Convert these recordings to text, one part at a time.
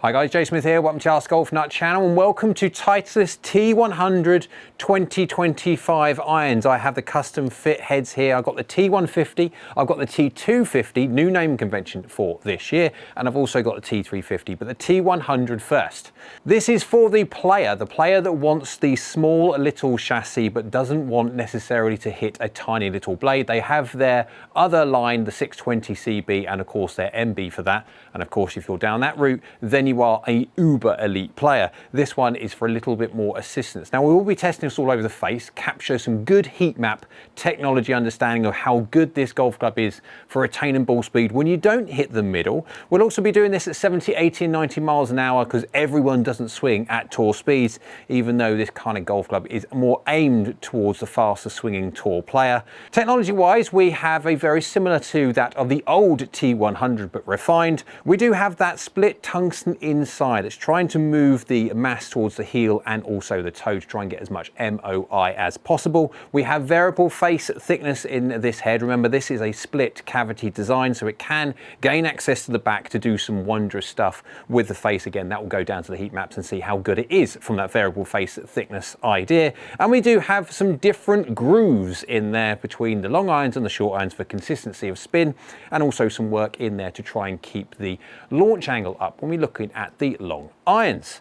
Hi guys, Jay Smith here, welcome to AskGolfNut channel and welcome to Titleist T100 2025 irons. I have the custom fit heads here. I've got the T150, I've got the T250, new name convention for this year, and I've also got the T350, but the T100 first. This is for the player that wants the small little chassis but doesn't want necessarily to hit a tiny little blade. They have their other line, the 620 CB, and of course their MB for that. And of course, if you're down that route, then you are a uber elite player. This one is for a little bit more assistance. Now we will be testing this all over the face, capture some good heat map technology understanding of how good this golf club is for attaining ball speed when you don't hit the middle. We'll also be doing this at 70, 80 and 90 miles an hour because everyone doesn't swing at tour speeds, even though this kind of golf club is more aimed towards the faster swinging tour player. Technology wise, we have a very similar to that of the old T100 but refined. We do have that split tungsten inside. It's trying to move the mass towards the heel and also the toe to try and get as much MOI as possible. We have variable face thickness in this head. Remember, this is a split cavity design, so it can gain access to the back to do some wondrous stuff with the face. Again, that will go down to the heat maps and see how good it is from that variable face thickness idea. And we do have some different grooves in there between the long irons and the short irons for consistency of spin, and also some work in there to try and keep the launch angle up when we're looking at the long irons.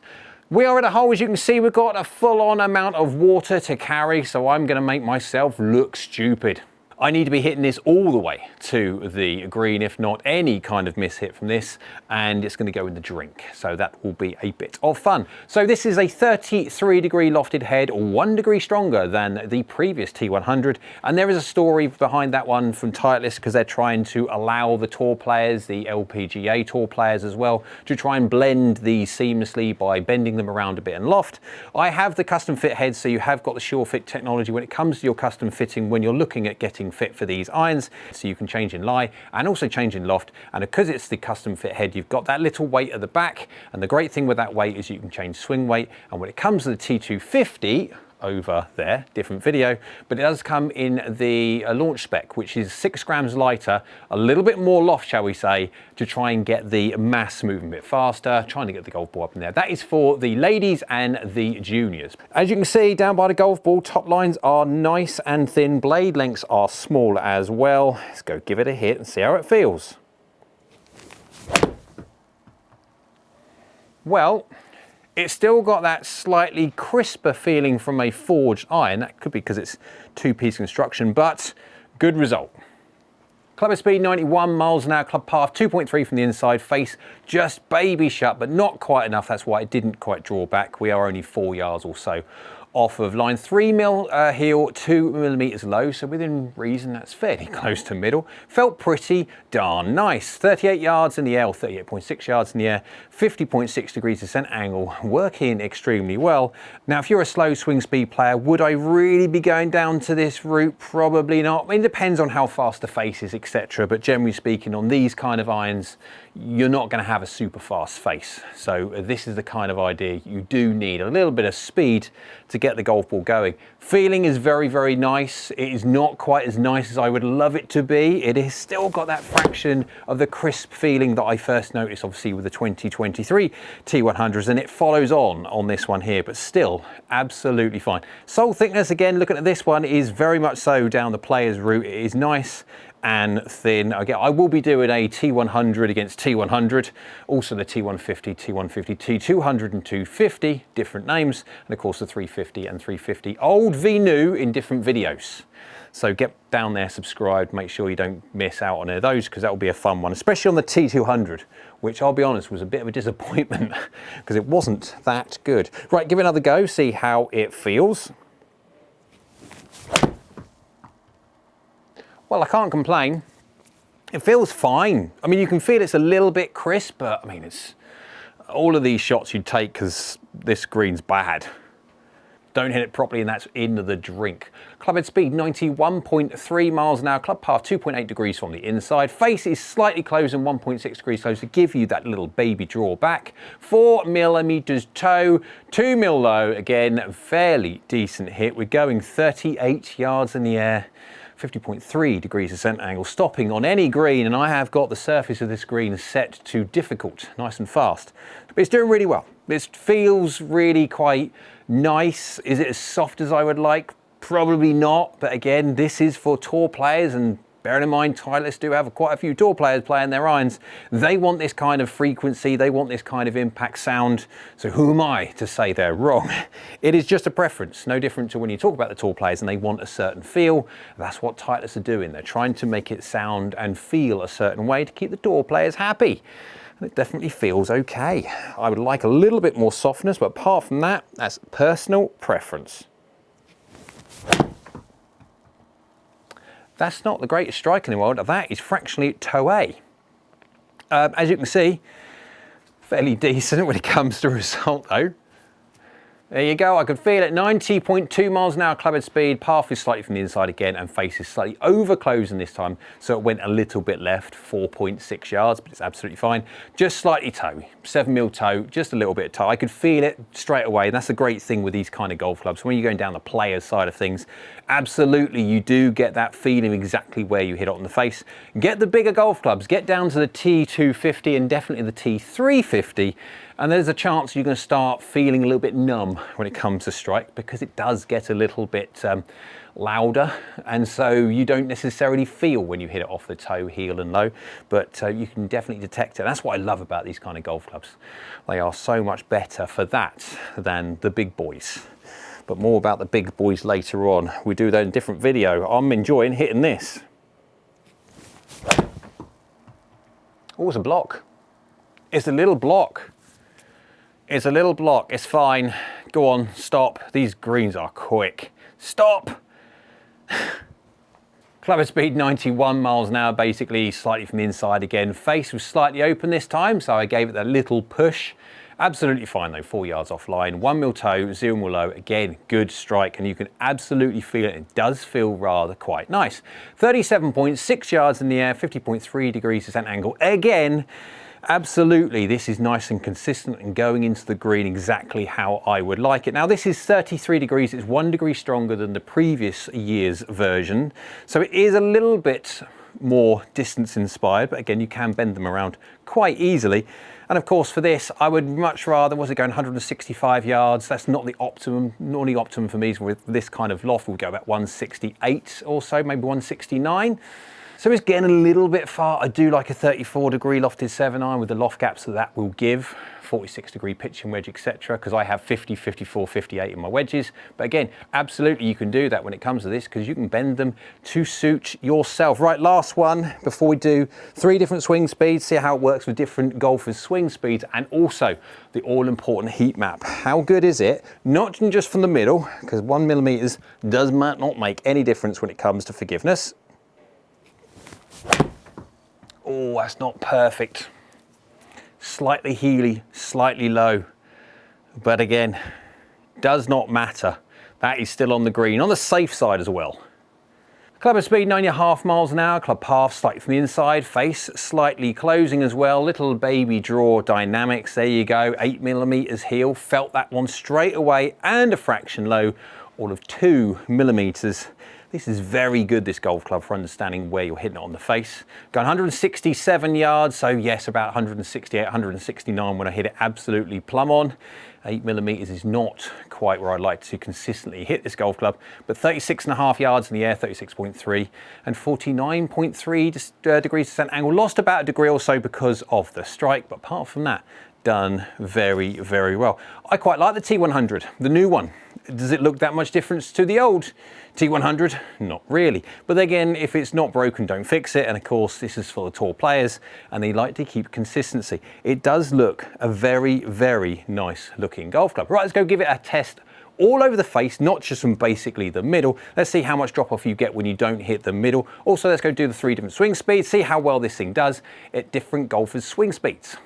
We are at a hole, as you can see. We've got a full-on amount of water to carry, so I'm going to make myself look stupid. I need to be hitting this all the way to the green, if not any kind of mishit from this, and it's going to go in the drink. So that will be a bit of fun. So this is a 33-degree lofted head, 1 degree stronger than the previous T100. And there is a story behind that one from Titleist because they're trying to allow the tour players, the LPGA tour players as well, to try and blend these seamlessly by bending them around a bit in loft. I have the custom fit head, so you have got the sure fit technology when it comes to your custom fitting when you're looking at getting fit for these irons, so you can change in lie and also change in loft. And because it's the custom fit head, you've got that little weight at the back, and the great thing with that weight is you can change swing weight. And when it comes to the T250 over there, different video, but it does come in the launch spec, which is 6 grams lighter, a little bit more loft, shall we say, to try and get the mass moving a bit faster, trying to get the golf ball up in there. That is for the ladies and the juniors. As you can see down by the golf ball, top lines are nice and thin, blade lengths are small as well. Let's go give it a hit and see how it feels. Well, it's still got that slightly crisper feeling from a forged iron. That could be because it's two-piece construction, but good result. Club head speed 91 miles an hour, club path 2.3 from the inside, face just baby shut, but not quite enough. That's why it didn't quite draw back. We are only 4 yards or so off of line. 3 mil heel, 2 millimeters low, so within reason that's fairly close to middle. Felt pretty darn nice. 38 yards in the air, 38.6 yards in the air, 50.6 degrees descent angle, working extremely well. Now, if you're a slow swing speed player, would I really be going down to this route? Probably not. I mean, it depends on how fast the face is, etc. But generally speaking, on these kind of irons, you're not going to have a super fast face. So this is the kind of idea you do need a little bit of speed to get the golf ball going. Feeling is very, very nice. It is not quite as nice as I would love it to be. It has still got that fraction of the crisp feeling that I first noticed, obviously, with the 2023 T100s, and it follows on this one here, but still absolutely fine. Sole thickness, again, looking at this one, is very much so down the player's route. It is nice and thin. Again, I will be doing a T100 against T100, also the T150, T150, T200 and 250, different names, and of course the 350 and 350, old v new in different videos. So get down there, subscribe, make sure you don't miss out on any of those, because that will be a fun one, especially on the T200, which I'll be honest was a bit of a disappointment because it wasn't that good. Right, give it another go, see how it feels. Well, I can't complain. It feels fine. I mean, you can feel it's a little bit crisp, but I mean, it's all of these shots you'd take because this green's bad. Don't hit it properly and that's in the drink. Club head speed 91.3 miles an hour, club path 2.8 degrees from the inside. Face is slightly closed and 1.6 degrees closed to give you that little baby draw back. 4 millimeters toe, 2 mil low. Again, fairly decent hit. We're going 38 yards in the air. 50.3 degrees descent angle, stopping on any green, and I have got the surface of this green set to difficult, nice and fast. But it's doing really well. This feels really quite nice. Is it as soft as I would like? Probably not, but again, this is for tour players, and bearing in mind, Titleist do have quite a few tour players playing their irons. They want this kind of frequency, they want this kind of impact sound, so who am I to say they're wrong? It is just a preference, no different to when you talk about the tour players and they want a certain feel. That's what Titleist are doing. They're trying to make it sound and feel a certain way to keep the tour players happy. And it definitely feels okay. I would like a little bit more softness, but apart from that, that's personal preference. That's not the greatest strike in the world. That is fractionally toe A. As you can see, fairly decent when it comes to result though. There you go, I could feel it, 90.2 miles an hour club head speed, path is slightly from the inside again, and face is slightly over closing this time, so it went a little bit left, 4.6 yards, but it's absolutely fine. Just slightly toe, 7mm toe, just a little bit of toe. I could feel it straight away, and that's the great thing with these kind of golf clubs. When you're going down the player's side of things, absolutely you do get that feeling exactly where you hit it on the face. Get the bigger golf clubs, get down to the T250 and definitely the T350, and there's a chance you're going to start feeling a little bit numb when it comes to strike, because it does get a little bit louder, and so you don't necessarily feel when you hit it off the toe, heel and low, but you can definitely detect it. That's what I love about these kind of golf clubs. They are so much better for that than the big boys. But more about the big boys later on. We do that in a different video. I'm enjoying hitting this. Oh, it's a block. It's a little block. It's a little block, it's fine. Go on, stop. These greens are quick. Stop! Club head speed 91 miles an hour, basically slightly from the inside again. Face was slightly open this time, so I gave it a little push. Absolutely fine though, 4 yards offline. 1mm toe, 0mm low. Again, good strike, and you can absolutely feel it. It does feel rather quite nice. 37.6 yards in the air, 50.3 degrees descent angle. Again, absolutely, this is nice and consistent and going into the green exactly how I would like it. Now this is 33 degrees, it's 1 degree stronger than the previous year's version. So it is a little bit more distance inspired, but again, you can bend them around quite easily. And of course for this, I would much rather, was it going 165 yards? That's not the optimum. Normally optimum for me is with this kind of loft, we'll go about 168 or so, maybe 169. So it's getting a little bit far. I do like a 34 degree lofted 7-iron with the loft gaps that will give, 46 degree pitching wedge, etc. because I have 50, 54, 58 in my wedges. But again, absolutely you can do that when it comes to this, because you can bend them to suit yourself. Right, last one before we do 3 different swing speeds, see how it works with different golfers' swing speeds, and also the all-important heat map. How good is it? Not just from the middle, because 1mm does not make any difference when it comes to forgiveness. Oh, that's not perfect. Slightly heely, slightly low. But again, does not matter. That is still on the green, on the safe side as well. Club head speed 9.5 miles an hour, club path slightly from the inside, face slightly closing as well, little baby draw dynamics, there you go, 8mm heel, felt that one straight away, and a fraction low, all of 2mm. This is very good, this golf club, for understanding where you're hitting it on the face. Going 167 yards, so yes, about 168, 169 when I hit it absolutely plumb on. 8mm is not quite where I'd like to consistently hit this golf club, but 36.5 yards in the air, 36.3, and 49.3 degrees descent angle. Lost about a degree or so because of the strike, but apart from that, done very, very well. I quite like the T100, the new one. Does it look that much difference to the old T100? Not really. But again, if it's not broken, don't fix it. And of course, this is for the tour players and they like to keep consistency. It does look a very, very nice looking golf club. Right, let's go give it a test all over the face, not just from basically the middle. Let's see how much drop off you get when you don't hit the middle. Also, let's go do the 3 different swing speeds, see how well this thing does at different golfers' swing speeds.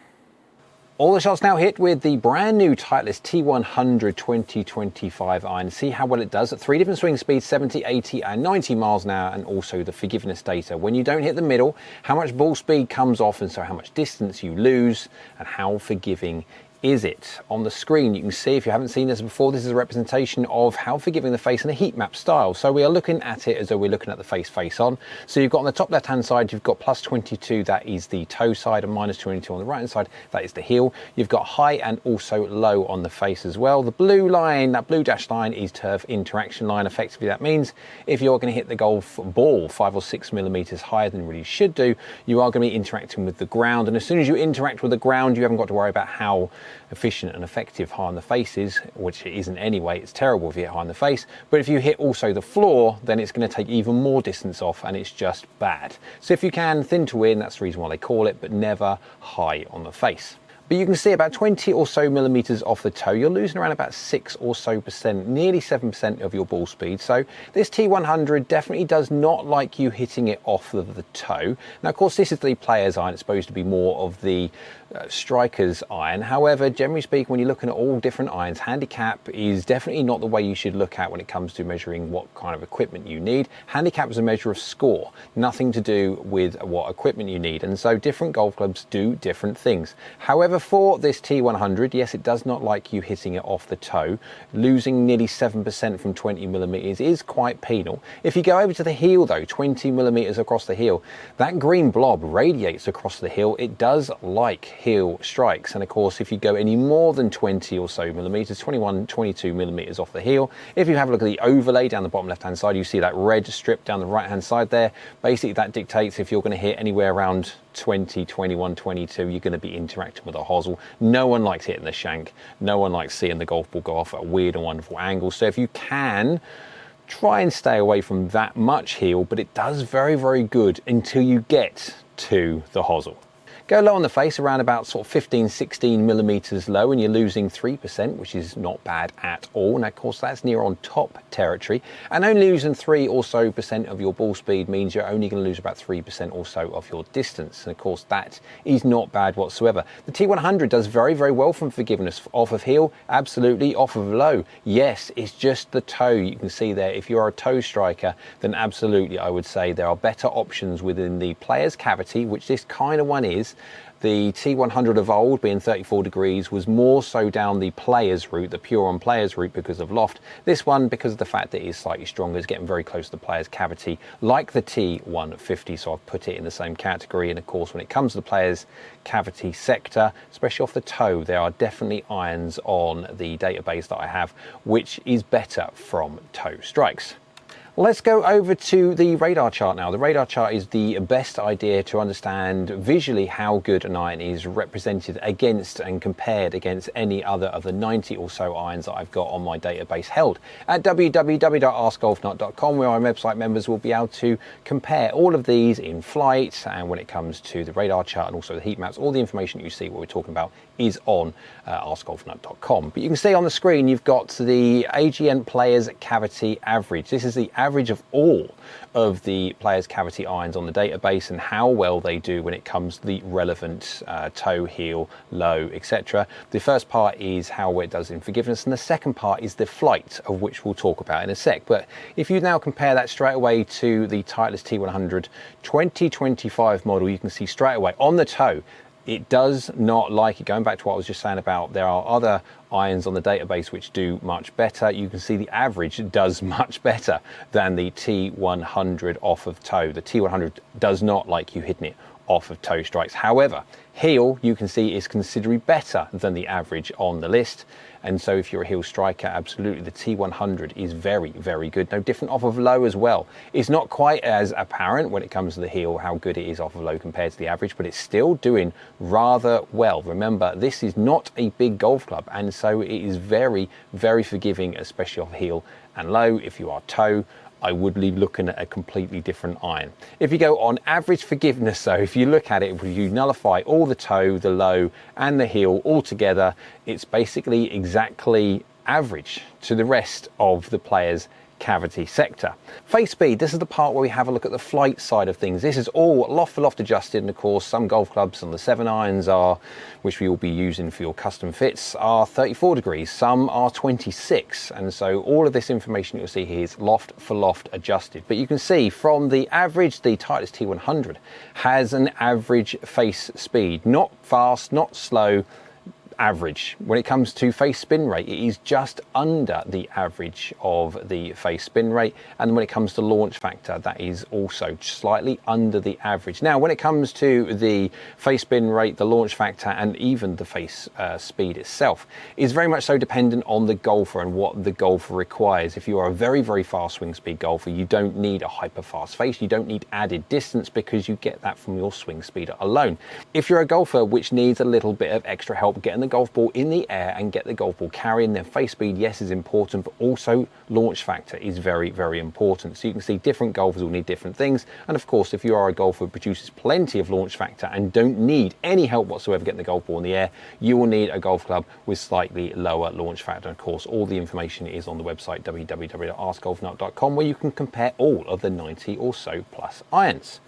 All the shots now hit with the brand new Titleist T100 2025 iron. See how well it does at 3 different swing speeds, 70, 80 and 90 miles an hour, and also the forgiveness data. When you don't hit the middle, how much ball speed comes off, and so how much distance you lose and how forgiving is it? On the screen you can see, if you haven't seen this before, this is a representation of how forgiving the face in a heat map style. So we are looking at it as though we're looking at the face on. So you've got on the top left hand side, you've got plus 22, that is the toe side, and minus 22 on the right hand side, that is the heel. You've got high and also low on the face as well. The blue line, that blue dashed line, is turf interaction line. Effectively that means if you're going to hit the golf ball 5 or 6 millimeters higher than you really should do, you are going to be interacting with the ground, and as soon as you interact with the ground, you haven't got to worry about how efficient and effective high on the face is, which it isn't anyway. It's terrible if you hit high on the face, but if you hit also the floor, then it's going to take even more distance off, and it's just bad. So if you can, thin to win, that's the reason why they call it, but never high on the face. But you can see about 20 or so millimeters off the toe, you're losing around about 6 or so percent, nearly 7% of your ball speed. So this T100 definitely does not like you hitting it off of the toe. Now, of course, this is the player's iron. It's supposed to be more of the striker's iron. However, generally speaking, when you're looking at all different irons, handicap is definitely not the way you should look at when it comes to measuring what kind of equipment you need. Handicap is a measure of score, nothing to do with what equipment you need. And so different golf clubs do different things. However, for this T100, yes, it does not like you hitting it off the toe. Losing nearly 7% from 20 millimeters is quite penal. If you go over to the heel though, 20 millimeters across the heel, that green blob radiates across the heel. It does like heel strikes, and of course if you go any more than 20 or so millimeters, 21, 22 millimeters off the heel, if you have a look at the overlay down the bottom left hand side, you see that red strip down the right hand side there. Basically that dictates if you're going to hit anywhere around 20, 21, 22, you're going to be interacting with a hosel. No one likes hitting the shank. No one likes seeing the golf ball go off at a weird and wonderful angle. So if you can, try and stay away from that much heel, but it does very, very good until you get to the hosel. Go low on the face, around about sort of 15, 16 millimeters low, and you're losing 3%, which is not bad at all. And of course, that's near on top territory. And only losing 3 or so percent of your ball speed means you're only going to lose about 3% or so of your distance. And of course, that is not bad whatsoever. The T100 does very, very well from forgiveness. Off of heel, absolutely. Off of low, yes, it's just the toe. You can see there, if you're a toe striker, then absolutely, I would say there are better options within the player's cavity, which this kind of one is. The T100 of old, being 34 degrees, was more so down the player's route, the pure on player's route, because of loft. This one, because of the fact that it is slightly stronger, is getting very close to the player's cavity, like the T150, so I've put it in the same category. And of course, when it comes to the player's cavity sector, especially off the toe, there are definitely irons on the database that I have, which is better from toe strikes. Let's go over to the radar chart now. The radar chart is the best idea to understand visually how good an iron is represented against and compared against any other of the 90 or so irons that I've got on my database held at www.askgolfnut.com, where our website members will be able to compare all of these in flight. And when it comes to the radar chart and also the heat maps, all the information you see what we're talking about is on AskGolfNut.com. But you can see on the screen, you've got the AGN Players Cavity Average. This is the average of all of the players' cavity irons on the database and how well they do when it comes to the relevant toe, heel, low, etc. The first part is how well it does in forgiveness, and the second part is the flight, of which we'll talk about in a sec. But if you now compare that straight away to the Titleist T100 2025 model, you can see straight away on the toe, it does not like it. Going back to what I was just saying about there are other irons on the database which do much better. You can see the average does much better than the T100 off of toe. The T100 does not like you hitting it off of toe strikes. However, heel, you can see, is considerably better than the average on the list. And so if you're a heel striker, absolutely, the T100 is very, very good. No different off of low as well. It's not quite as apparent when it comes to the heel how good it is off of low compared to the average, but it's still doing rather well. Remember, this is not a big golf club, and so it is very, very forgiving, especially off heel and low. If you are toe, I would be looking at a completely different iron. If you go on average forgiveness though, if you look at it, if you nullify all the toe, the low and the heel all together, it's basically exactly average to the rest of the players' cavity sector. Face speed, this is the part where we have a look at the flight side of things. This is all loft for loft adjusted, and of course some golf clubs on the 7 irons are, which we will be using for your custom fits, are 34 degrees, some are 26, and so all of this information you'll see here is loft for loft adjusted. But you can see from the average, the Titleist T100 has an average face speed, not fast, not slow, average. When it comes to face spin rate, it is just under the average of the face spin rate. And when it comes to launch factor, that is also slightly under the average. Now, when it comes to the face spin rate, the launch factor, and even the face speed itself, is very much so dependent on the golfer and what the golfer requires. If you are a very, very fast swing speed golfer, you don't need a hyper fast face. You don't need added distance because you get that from your swing speed alone. If you're a golfer which needs a little bit of extra help getting the golf ball in the air and get the golf ball carrying, then face speed, yes, is important, but also launch factor is very, very important. So you can see different golfers will need different things. And of course, if you are a golfer who produces plenty of launch factor and don't need any help whatsoever getting the golf ball in the air, you will need a golf club with slightly lower launch factor. And of course, all the information is on the website www.askgolfnut.com, where you can compare all of the 90 or so plus irons.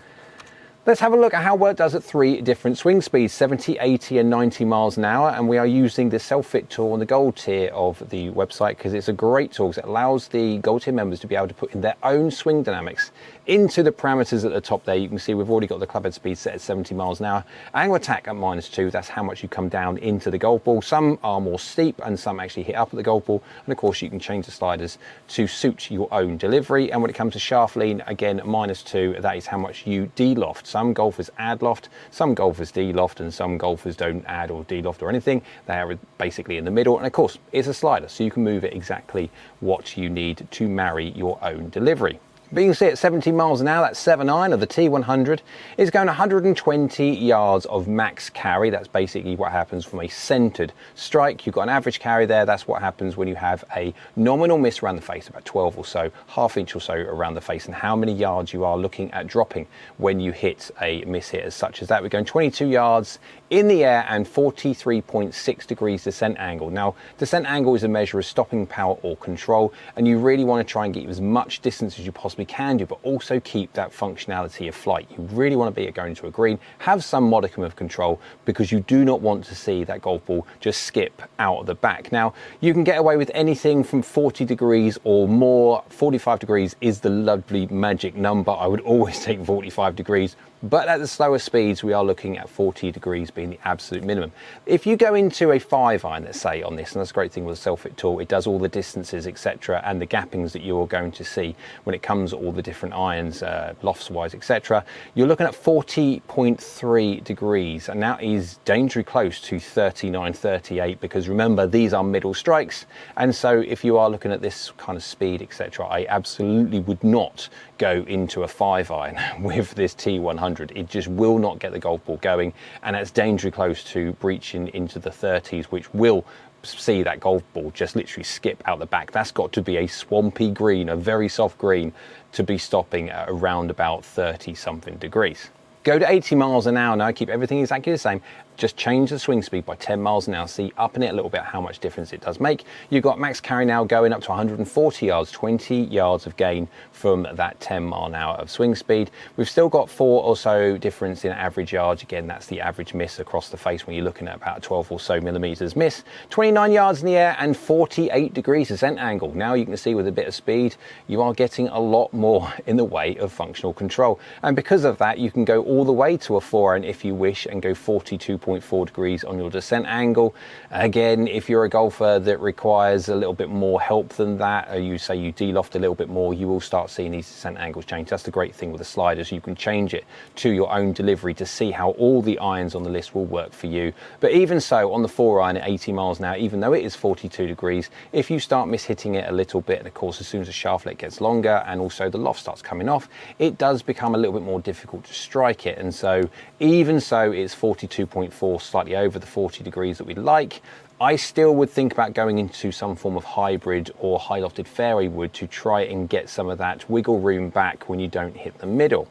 Let's have a look at how well it does at 3 different swing speeds, 70, 80 and 90 miles an hour. And we are using the self-fit tool on the gold tier of the website because it's a great tool. It allows the gold tier members to be able to put in their own swing dynamics into the parameters at the top there. You can see we've already got the clubhead speed set at 70 miles an hour. Angle attack at -2, that's how much you come down into the golf ball. Some are more steep and some actually hit up at the golf ball. And of course you can change the sliders to suit your own delivery. And when it comes to shaft lean, again, -2, that is how much you de-loft. Some golfers add loft, some golfers de-loft, and some golfers don't add or de-loft or anything. They are basically in the middle. And of course, it's a slider, so you can move it exactly what you need to marry your own delivery. But you can see at 70 miles an hour, that 7-iron of the T100 is going 120 yards of max carry. That's basically what happens from a centered strike. You've got an average carry there. That's what happens when you have a nominal miss around the face, about 12 or so, ½ inch or so around the face, and how many yards you are looking at dropping when you hit a miss hit as such as that. We're going 22 yards in the air and 43.6 degrees descent angle. Now, descent angle is a measure of stopping power or control, and you really want to try and get as much distance as you possibly can do, but also keep that functionality of flight. You really want to be going to a green, have some modicum of control, because you do not want to see that golf ball just skip out of the back. Now, you can get away with anything from 40 degrees or more. 45 degrees is the lovely magic number. I would always take 45 degrees. But at the slower speeds, we are looking at 40 degrees being the absolute minimum. If you go into a 5-iron, let's say, on this, and that's a great thing with the self-fit tool, it does all the distances, etc., and the gappings that you're going to see when it comes to all the different irons, lofts-wise, etc., you're looking at 40.3 degrees, and that is dangerously close to 39, 38, because remember, these are middle strikes, and so if you are looking at this kind of speed, etc., I absolutely would not go into a 5-iron with this T100. It just will not get the golf ball going, and that's dangerously close to breaching into the 30s, which will see that golf ball just literally skip out the back. That's got to be a swampy green, a very soft green, to be stopping at around about 30 something degrees. Go to 80 miles an hour now, keep everything exactly the same. Just change the swing speed by 10 miles an hour. See, upping it a little bit, how much difference it does make. You've got max carry now going up to 140 yards, 20 yards of gain from that 10 mile an hour of swing speed. We've still got 4 or so difference in average yards. Again, that's the average miss across the face when you're looking at about 12 or so millimeters miss. 29 yards in the air and 48 degrees descent angle. Now you can see with a bit of speed, you are getting a lot more in the way of functional control. And because of that, you can go all the way to a 4-iron if you wish and go 42.4 degrees on your descent angle. Again, if you're a golfer that requires a little bit more help than that, or you say you de-loft a little bit more, you will start seeing these descent angles change. That's the great thing with the sliders. You can change it to your own delivery to see how all the irons on the list will work for you. But even so, on the 4-iron at 80 miles an hour, even though it is 42 degrees, if you start mishitting it a little bit, and of course as soon as the shaft leg gets longer and also the loft starts coming off, it does become a little bit more difficult to strike it. And so even so, it's 42.4, slightly over the 40 degrees that we'd like. I still would think about going into some form of hybrid or high lofted fairway wood to try and get some of that wiggle room back when you don't hit the middle.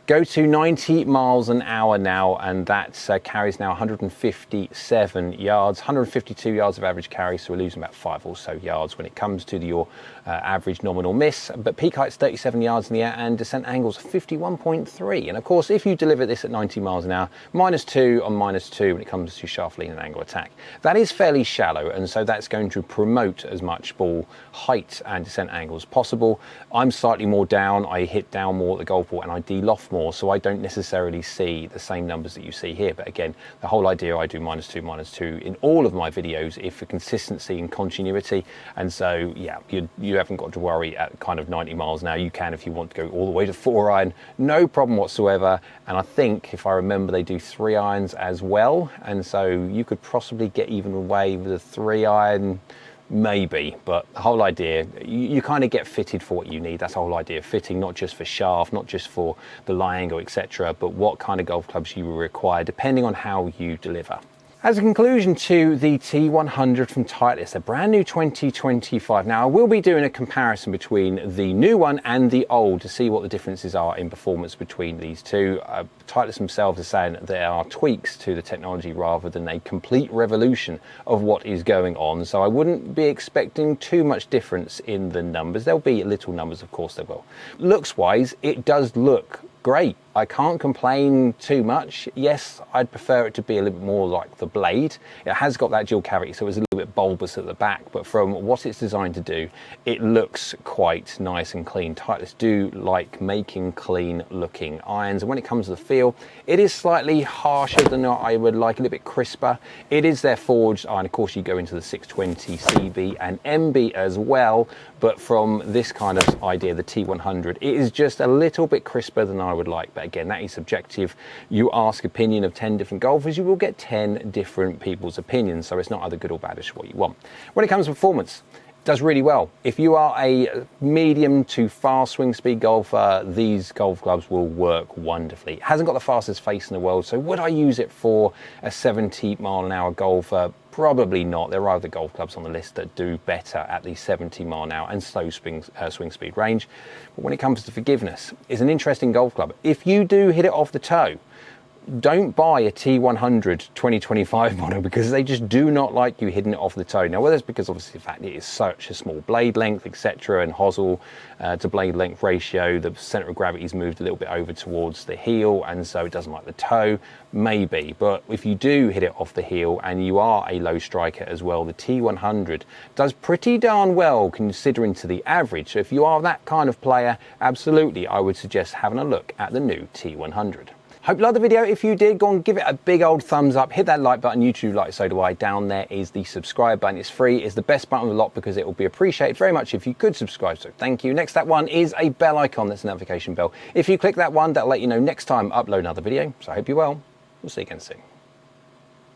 Go to 90 miles an hour now, and that carries now 157 yards, 152 yards of average carry, so we're losing about 5 or so yards when it comes to your average nominal miss. But peak height's 37 yards in the air and descent angles 51.3. And of course, if you deliver this at 90 miles an hour, -2 on -2 when it comes to shaft lean and angle attack, that is fairly shallow, and so that's going to promote as much ball height and descent angle as possible. I'm slightly more down, I hit down more at the golf ball, and I de-loft more, so I don't necessarily see the same numbers that you see here. But again, the whole idea, I do -2 in all of my videos, is for consistency and continuity. And so yeah, you haven't got to worry at kind of 90 miles an hour. You can, if you want to go all the way to 4 iron, no problem whatsoever. And I think, if I remember, they do 3 irons as well, and so you could possibly get even away with a 3 iron, maybe. But the whole idea, you kind of get fitted for what you need. That's the whole idea of fitting, not just for shaft, not just for the lie angle, etc., but what kind of golf clubs you require depending on how you deliver. As a conclusion to the T100 from Titleist, a brand new 2025. Now, I will be doing a comparison between the new one and the old to see what the differences are in performance between these two. Titleist themselves are saying that there are tweaks to the technology rather than a complete revolution of what is going on. So I wouldn't be expecting too much difference in the numbers. There'll be little numbers, of course there will. Looks-wise, it does look great. I can't complain too much. Yes, I'd prefer it to be a little bit more like the Blade. It has got that dual cavity, so it's a little bit bulbous at the back, but from what it's designed to do, it looks quite nice and clean. Titleist do like making clean looking irons, and when it comes to the feel, it is slightly harsher than I would like, a little bit crisper. It is their forged iron. Of course, you go into the 620 CB and MB as well, but from this kind of idea, the T100, it is just a little bit crisper than I would like. But again, that is subjective. You ask opinion of 10 different golfers, you will get 10 different people's opinions, so it's not either good or bad, it's what you want. When it comes to performance, it does really well. If you are a medium to fast swing speed golfer, these golf clubs will work wonderfully. It hasn't got the fastest face in the world, so would I use it for a 70 mile an hour golfer? Probably not. There are other golf clubs on the list that do better at the 70 mile an hour and slow swing speed range. But when it comes to forgiveness, it's an interesting golf club. If you do hit it off the toe, don't buy a T100 2025 model, because they just do not like you hitting it off the toe. Now, whether it's because obviously the fact it is such a small blade length, etc., and hosel to blade length ratio, the center of gravity is moved a little bit over towards the heel, and so it doesn't like the toe, maybe. But if you do hit it off the heel and you are a low striker as well, the T100 does pretty darn well considering to the average. So if you are that kind of player, absolutely, I would suggest having a look at the new T100. Hope you liked the video. If you did, go and give it a big old thumbs up. Hit that like button. YouTube like, so do I. Down there is the subscribe button. It's free. It's the best button of the lot because it will be appreciated very much if you could subscribe. So thank you. Next, that one is a bell icon. That's a notification bell. If you click that one, that'll let you know next time I upload another video. So I hope you're well. We'll see you again soon.